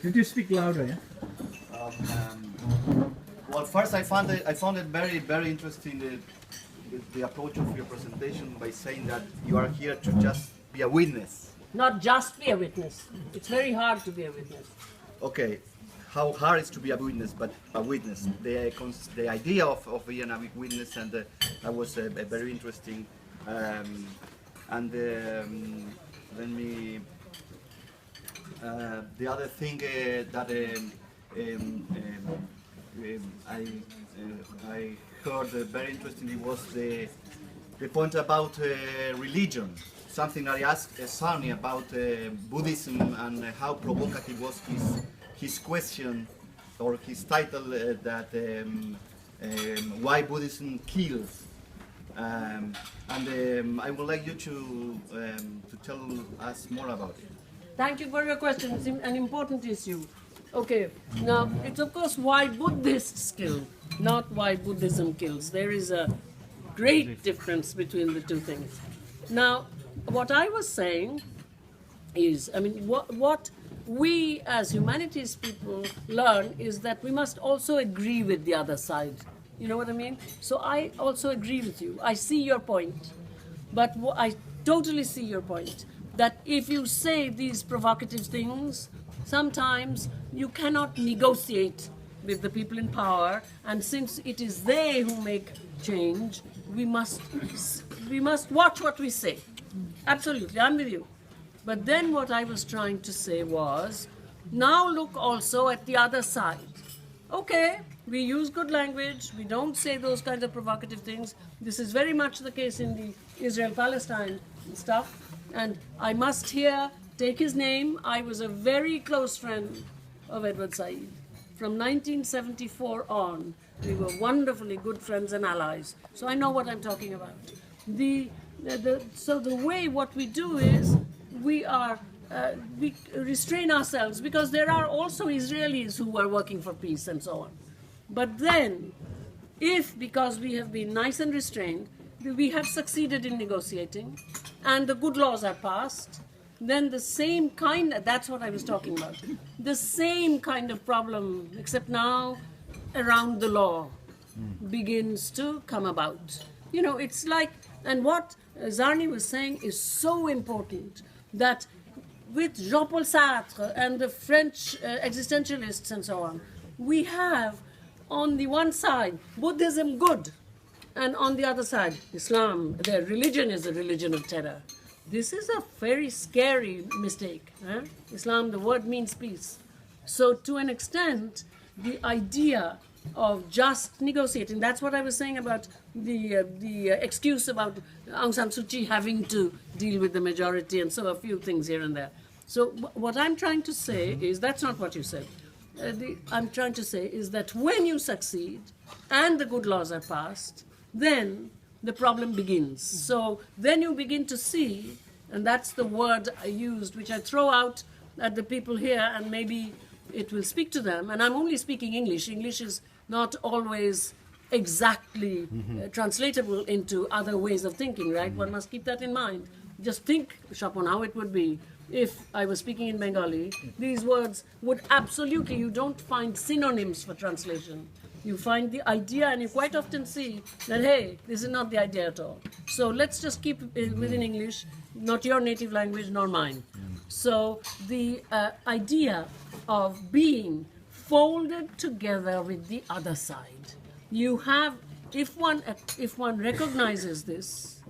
Could you speak louder? Yeah? Well, first I found it very, very interesting the approach of your presentation by saying that you are here to just be a witness. Not just be a witness. It's very hard to be a witness. Okay, how hard is to be a witness, but a witness. The idea of being a witness, and that was very interesting. And let me. The other thing that I heard very interestingly was the point about religion. Something I asked Sarni about Buddhism and how provocative was his question or his title that why Buddhism kills. And I would like you to tell us more about it. Thank you for your question. It's an important issue. Okay, now it's of course why Buddhists kill, not why Buddhism kills. There is a great difference between the two things. Now, what I was saying is, I mean, what we as humanities people learn is that we must also agree with the other side. You know what I mean? So I also agree with you. I see your point, but I totally see your point. That if you say these provocative things, sometimes you cannot negotiate with the people in power, and since it is they who make change, we must watch what we say. Absolutely, I'm with you. But then what I was trying to say was, now look also at the other side. Okay, we use good language, we don't say those kinds of provocative things. This is very much the case in the Israel-Palestine stuff. And I must here take his name. I was a very close friend of Edward Said. From 1974 on, we were wonderfully good friends and allies. So I know what I'm talking about. So the way what we do is we restrain ourselves because there are also Israelis who are working for peace and so on. But then, if because we have been nice and restrained, we have succeeded in negotiating, and the good laws are passed, then the same kind, that's what I was talking about, the same kind of problem, except now around the law, begins to come about. You know, it's like, and what Zarni was saying is so important, that with Jean-Paul Sartre and the French existentialists and so on, we have on the one side Buddhism good, and on the other side, Islam, their religion is a religion of terror. This is a very scary mistake. Islam, the word means peace. So to an extent, the idea of just negotiating, that's what I was saying about the excuse about Aung San Suu Kyi having to deal with the majority, and so a few things here and there. So what I'm trying to say is, that's not what you said. I'm trying to say is that when you succeed and the good laws are passed, then the problem begins. So then you begin to see, and that's the word I used, which I throw out at the people here, and maybe it will speak to them. And I'm only speaking English. English is not always exactly translatable into other ways of thinking, right? One must keep that in mind. Just think, Chapon, how it would be if I was speaking in Bengali. These words would absolutely, you don't find synonyms for translation. You find the idea, and you quite often see that, hey, this is not the idea at all. So let's just keep it within English, not your native language, nor mine. So the idea of being folded together with the other side. You have, if one recognizes this,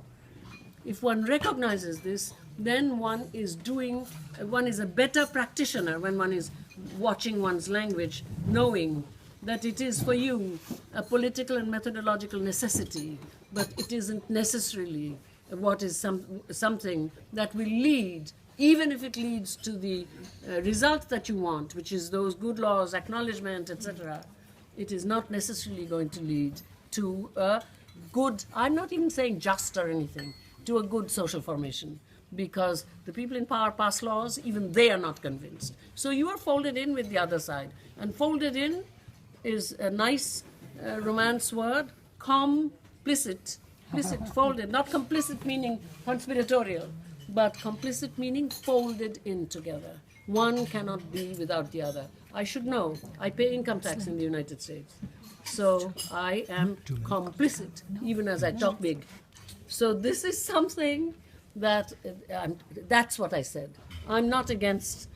then one is a better practitioner when one is watching one's language, knowing that it is for you a political and methodological necessity, but it isn't necessarily what is something that will lead, even if it leads to the result that you want, which is those good laws, acknowledgement, etc. It is not necessarily going to lead to a good, I'm not even saying just or anything, to a good social formation, because the people in power pass laws, even they are not convinced. So you are folded in with the other side, and folded in is a nice Romance word, complicit, folded, not complicit meaning conspiratorial, but complicit meaning folded in together. One cannot be without the other. I should know. I pay income tax in the United States. So I am complicit, even as I talk big. So this is something that, that's what I said. I'm not against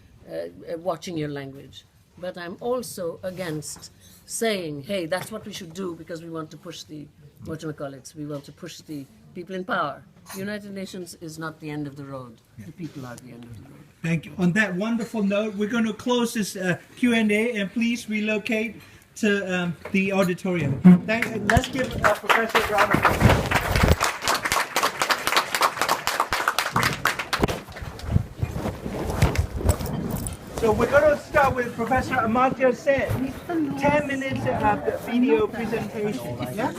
watching your language, but I'm also against saying, hey, that's what we should do because we want to push the, we want to push the people in power. The United Nations is not the end of the road. The people are the end of the road. Thank you. On that wonderful note, we're going to close this Q&A, and please relocate to the auditorium. Let's give Professor a round of applause. So we're going to start with Professor Amartya Sen. 10 minutes of video presentation. Yeah?